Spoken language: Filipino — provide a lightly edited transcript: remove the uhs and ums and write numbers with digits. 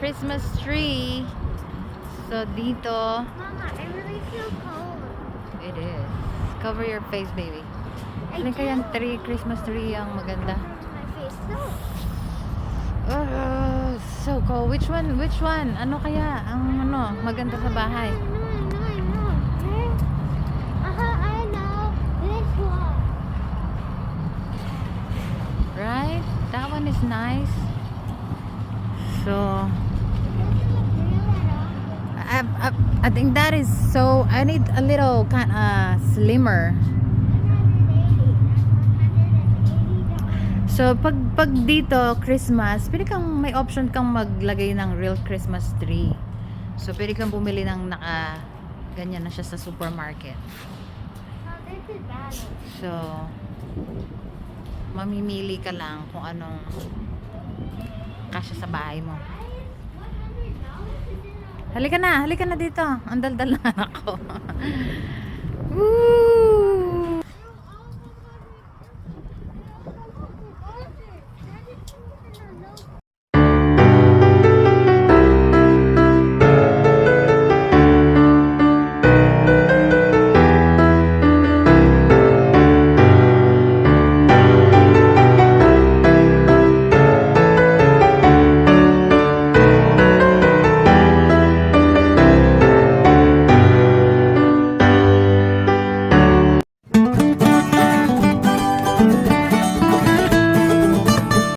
Christmas tree. So dito, Mama, I really feel cold. it is. Cover your face, baby. I Alin kayang do. tree, Christmas tree ang maganda? My face. No. Oh, so cold. Which one? Which one? Ano kaya ang ano maganda sa bahay? I know. Okay? I know. This one. Right? That one is nice. So I think that is so. I need a little kind slimmer. So pag dito Christmas, pwede kang may option kang maglagay ng real Christmas tree. So pwede kang bumili ng naka ganyan na siya sa supermarket. So mamimili ka lang kung anong kasya sa bahay mo. Halika na dito. Ang daldal na ako. Woo!